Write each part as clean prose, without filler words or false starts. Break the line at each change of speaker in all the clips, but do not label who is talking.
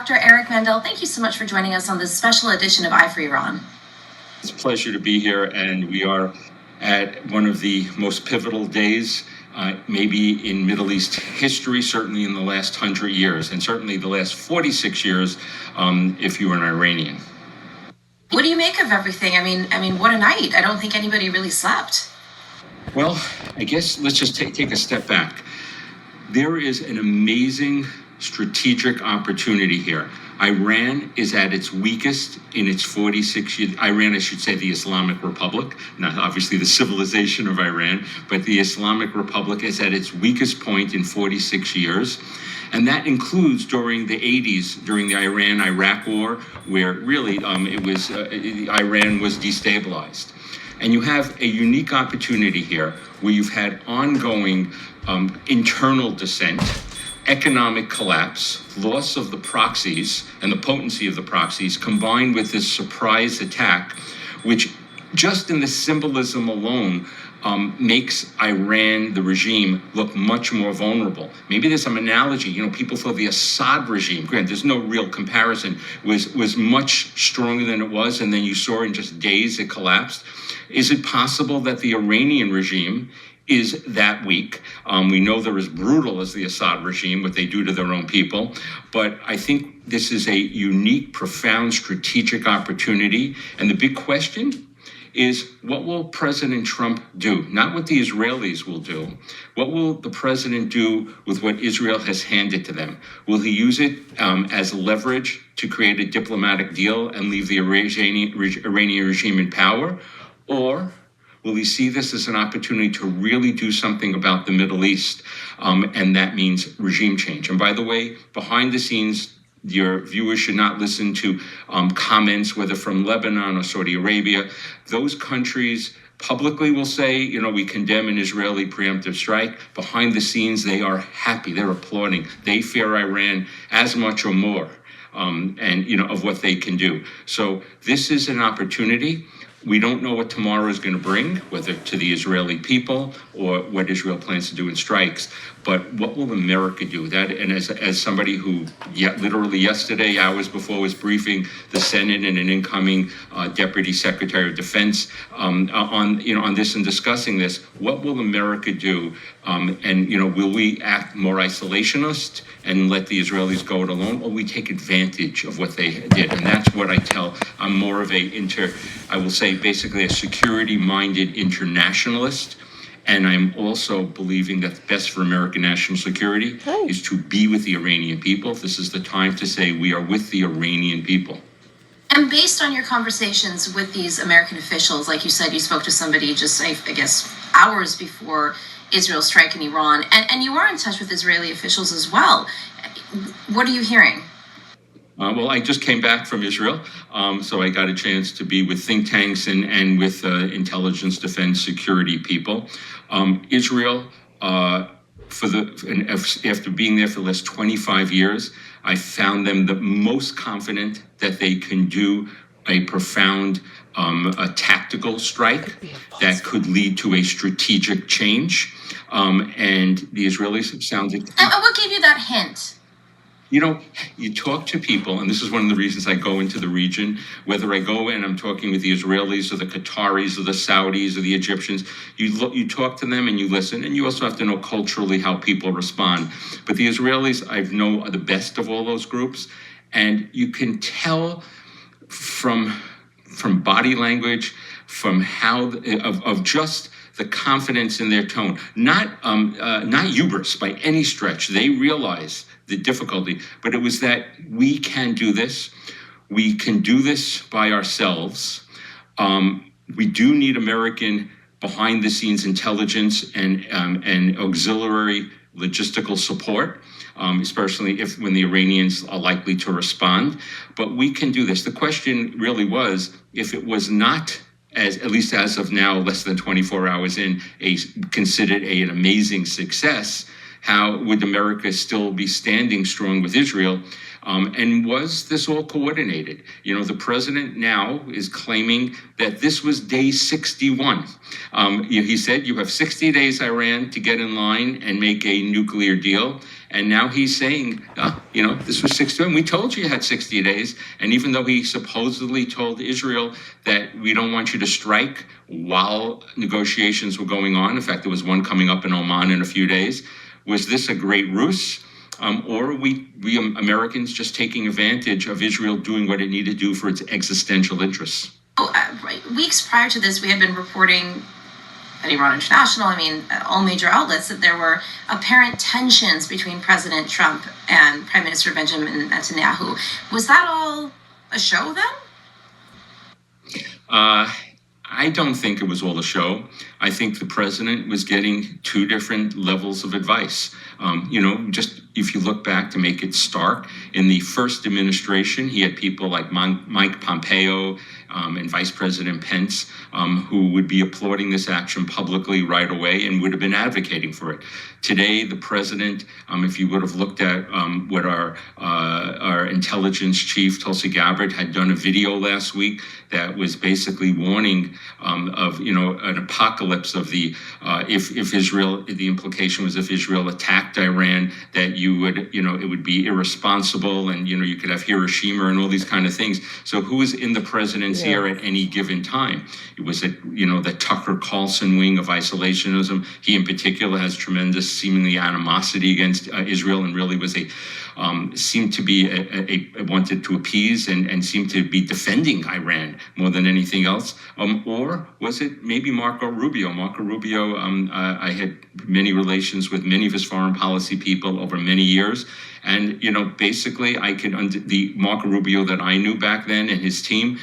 Dr. Eric Mandel, thank you so much for joining us on this special edition of Eye for Iran.
It's a pleasure to be here, and we are at one of the most pivotal days, maybe in Middle East history, certainly in the last 100 years, and certainly the last 46 years, if you were an Iranian.
What do you make of everything? I mean, what a night. I don't think anybody really slept.
Well, I guess let's just take a step back. There is an amazing strategic opportunity here. Iran is at its weakest in its 46 years. Iran, I should say, the Islamic Republic, not obviously the civilization of Iran, but the Islamic Republic is at its weakest point in 46 years. And that includes during the 80s, during the Iran-Iraq war, where really Iran was destabilized. And you have a unique opportunity here where you've had ongoing internal dissent, economic collapse, loss of the proxies and the potency of the proxies, combined with this surprise attack, which just in the symbolism alone makes Iran, the regime, look much more vulnerable. Maybe there's some analogy. People thought the Assad regime, granted, there's no real comparison, was much stronger than it was, and then you saw in just days it collapsed. Is it possible that the Iranian regime is that weak? We know they're as brutal as the Assad regime, what they do to their own people. But I think this is a unique, profound strategic opportunity. And the big question is, what will President Trump do? Not what the Israelis will do. What will the president do with what Israel has handed to them? Will he use it as leverage to create a diplomatic deal and leave the Iranian regime in power? Or will he see this as an opportunity to really do something about the Middle East? And that means regime change. And by the way, behind the scenes, your viewers should not listen to comments, whether from Lebanon or Saudi Arabia. Those countries publicly will say, we condemn an Israeli preemptive strike. Behind the scenes, they are happy. They're applauding. They fear Iran as much or more, of what they can do. So this is an opportunity. We don't know what tomorrow is going to bring, whether to the Israeli people or what Israel plans to do in strikes. But what will America do? And as somebody who literally yesterday, hours before, was briefing the Senate and an incoming Deputy Secretary of Defense on this and discussing this, what will America do? Will we act more isolationist and let the Israelis go it alone, or we take advantage of what they did? And that's what I tell. I'm more of I will say, basically a security-minded internationalist. And I'm also believing that the best for American national security is to be with the Iranian people. This is the time to say we are with the Iranian people.
And based on your conversations with these American officials, like you said, you spoke to somebody just, I guess, hours before Israel's strike in Iran, and you are in touch with Israeli officials as well. What are you hearing?
Well, I just came back from Israel, so I got a chance to be with think tanks and with intelligence, defense, security people. Israel, after being there for the last 25 years, I found them the most confident that they can do a profound a tactical strike that could lead to a strategic change. And the Israelis have sounded...
And what gave you that hint?
You talk to people, and this is one of the reasons I go into the region, whether I go and I'm talking with the Israelis or the Qataris or the Saudis or the Egyptians, you talk to them and you listen, and you also have to know culturally how people respond. But the Israelis, I know, are the best of all those groups, and you can tell from body language, from how of just the confidence in their tone, not hubris by any stretch. They realize the difficulty, but it was that we can do this. We can do this by ourselves. We do need American behind-the-scenes intelligence and auxiliary logistical support, especially when the Iranians are likely to respond. But we can do this. The question really was, if it was not, at least as of now, less than 24 hours in, considered an amazing success, how would America still be standing strong with Israel? And was this all coordinated? The president now is claiming that this was day 61. He said, you have 60 days, Iran, to get in line and make a nuclear deal. And now he's saying, this was 61. We told you had 60 days. And even though he supposedly told Israel that we don't want you to strike while negotiations were going on, in fact, there was one coming up in Oman in a few days, was this a great ruse? Or are we Americans just taking advantage of Israel doing what it needed to do for its existential interests?
Weeks prior to this, we had been reporting at Iran International, all major outlets, that there were apparent tensions between President Trump and Prime Minister Benjamin Netanyahu. Was that all a show then?
I don't think it was all a show. I think the president was getting two different levels of advice. Just if you look back to make it stark, in the first administration, he had people like Mike Pompeo and Vice President Pence who would be applauding this action publicly right away and would have been advocating for it. Today, the president, if you would have looked at what our intelligence chief, Tulsi Gabbard, had done a video last week that was basically warning of an apocalypse of the if Israel, the implication was if Israel attacked Iran, that it would be irresponsible, and you could have Hiroshima and all these kind of things. So who is in the president's ear at any given time? It was the Tucker Carlson wing of isolationism. He in particular has tremendous seemingly animosity against Israel, and really was seemed to be wanted to appease and seemed to be defending Iran more than anything else. Or was it maybe Marco Rubio? Marco Rubio, I had many relations with many of his foreign policy people over many years. And, basically the Marco Rubio that I knew back then and his team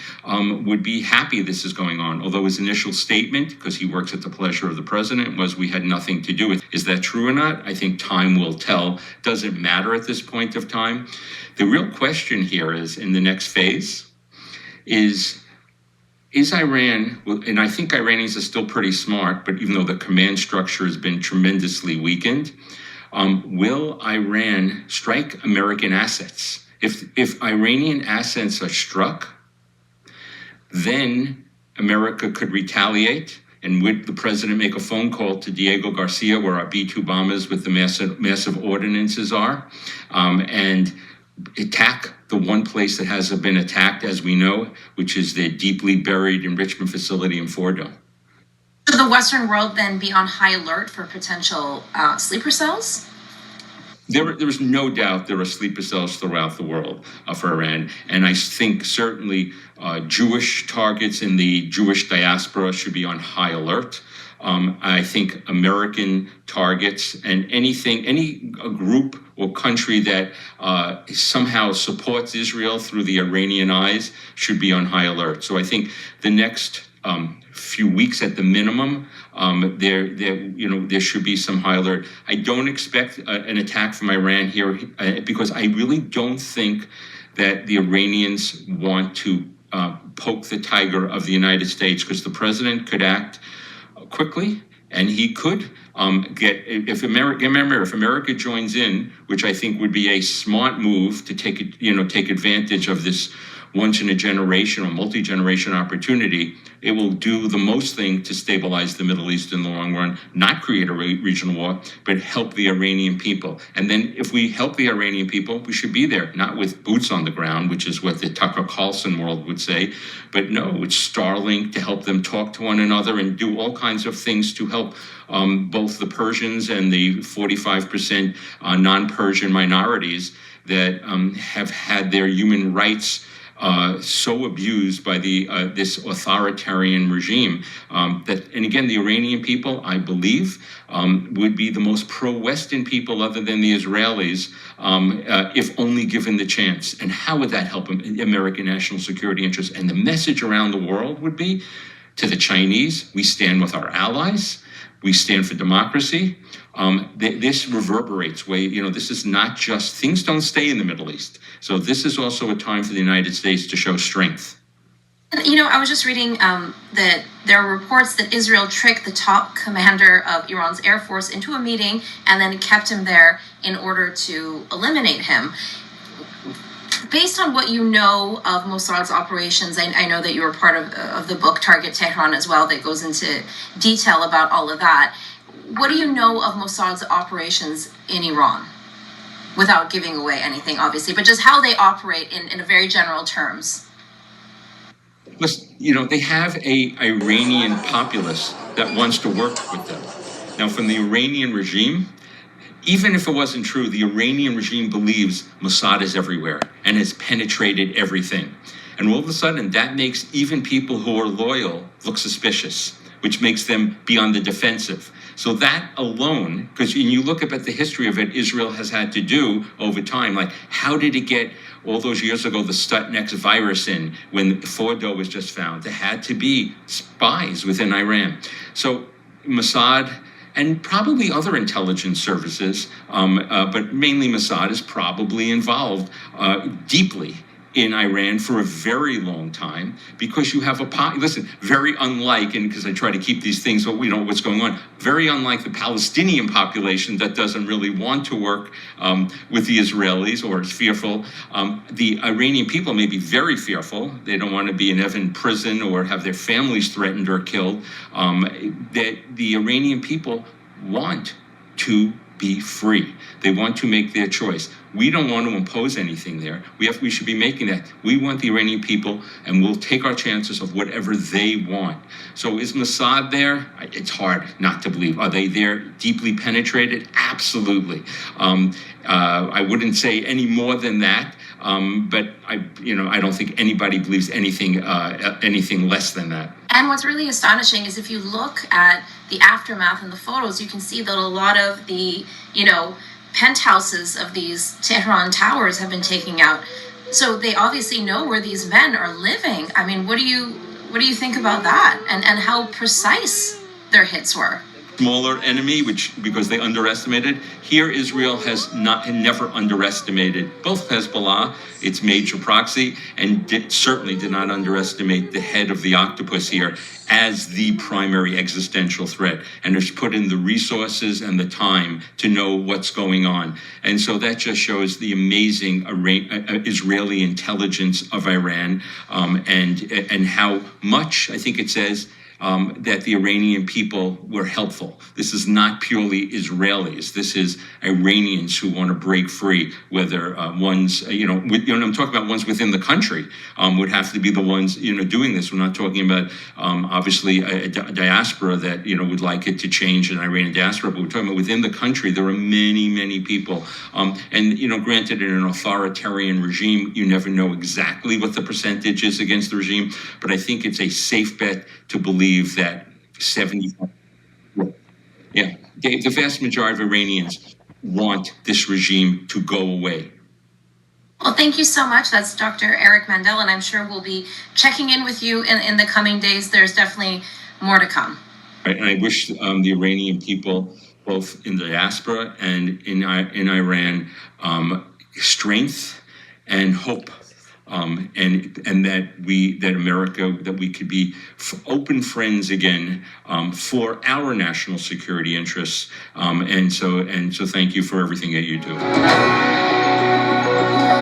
would be happy this is going on. Although his initial statement, because he works at the pleasure of the president, was we had nothing to do with it. Is that true or not? I think time will tell. Does it matter at this point of time? The real question here is, in the next phase, is Iran, and I think Iranians are still pretty smart, but even though the command structure has been tremendously weakened, will Iran strike American assets? If Iranian assets are struck, then America could retaliate. And would the president make a phone call to Diego Garcia, where our B-2 bombers with the massive ordinances are, and attack the one place that hasn't been attacked, as we know, which is the deeply buried enrichment facility in Fordo?
Should the Western world then be on high alert for potential sleeper cells?
There is no doubt there are sleeper cells throughout the world for Iran. And I think certainly Jewish targets in the Jewish diaspora should be on high alert. I think American targets and any group or country that somehow supports Israel through the Iranian eyes should be on high alert. So I think the next few weeks at the minimum, there should be some high alert. I don't expect an attack from Iran here because I really don't think that the Iranians want to poke the tiger of the United States, because the president could act quickly, and he could if America joins in, which I think would be a smart move to take advantage of this once in a generation or multi-generation opportunity, it will do the most thing to stabilize the Middle East in the long run, not create a regional war, but help the Iranian people. And then if we help the Iranian people, we should be there, not with boots on the ground, which is what the Tucker Carlson world would say, but no, it's Starlink to help them talk to one another and do all kinds of things to help both the Persians and the 45% non-Persian minorities that have had their human rights so abused by this authoritarian regime and again, the Iranian people, I believe, would be the most pro-Western people other than the Israelis, if only given the chance. And how would that help American national security interests? And the message around the world would be to the Chinese: we stand with our allies. We stand for democracy. This reverberates this is not just, things don't stay in the Middle East. So this is also a time for the United States to show strength.
I was just reading that there are reports that Israel tricked the top commander of Iran's Air Force into a meeting and then kept him there in order to eliminate him. Based on what you know of Mossad's operations, I know that you were part of the book Target Tehran as well that goes into detail about all of that. What do you know of Mossad's operations in Iran? Without giving away anything, obviously, but just how they operate in a very general terms.
Listen, they have a Iranian populace that wants to work with them. Now, from the Iranian regime, even if it wasn't true, the Iranian regime believes Mossad is everywhere and has penetrated everything. And all of a sudden, that makes even people who are loyal look suspicious, which makes them be on the defensive. So that alone, because when you look up at the history of it, Israel has had to do over time, like how did it get all those years ago the Sputnik virus in when Fordo was just found? There had to be spies within Iran. So Mossad and probably other intelligence services, but mainly Mossad is probably involved deeply in Iran for a very long time, because you have very unlike, and because I try to keep these things, but we know what's going on, very unlike the Palestinian population that doesn't really want to work with the Israelis or is fearful. The Iranian people may be very fearful. They don't want to be in prison or have their families threatened or killed. That the Iranian people want to be free. They want to make their choice. We don't want to impose anything there. We should be making that. We want the Iranian people, and we'll take our chances of whatever they want. So is Mossad there? It's hard not to believe. Are they there deeply penetrated? Absolutely. I wouldn't say any more than that. But I don't think anybody believes anything less than that.
And what's really astonishing is if you look at the aftermath and the photos, you can see that a lot of the, penthouses of these Tehran towers have been taken out. So they obviously know where these men are living. I mean, what do you think about that? And how precise their hits were?
Smaller enemy, because they underestimated. Here, Israel has never underestimated both Hezbollah, its major proxy, and certainly did not underestimate the head of the octopus here as the primary existential threat, and has put in the resources and the time to know what's going on. And so that just shows the amazing Israeli intelligence of Iran, and how much, I think it says, that the Iranian people were helpful. This is not purely Israelis. This is Iranians who want to break free, whether ones, I'm talking about ones within the country would have to be the ones, doing this. We're not talking about, obviously, a diaspora that, would like it to change, an Iranian diaspora, but we're talking about within the country, there are many, many people. And, granted, in an authoritarian regime, you never know exactly what the percentage is against the regime, but I think it's a safe bet to believe that 70%, the vast majority of Iranians want this regime to go away.
Well, thank you so much. That's Dr. Eric Mandel, and I'm sure we'll be checking in with you in the coming days. There's definitely more to come.
Right, and I wish the Iranian people, both in the diaspora and in Iran, strength and hope. And that America, that we could be open friends again for our national security interests. And so thank you for everything that you do.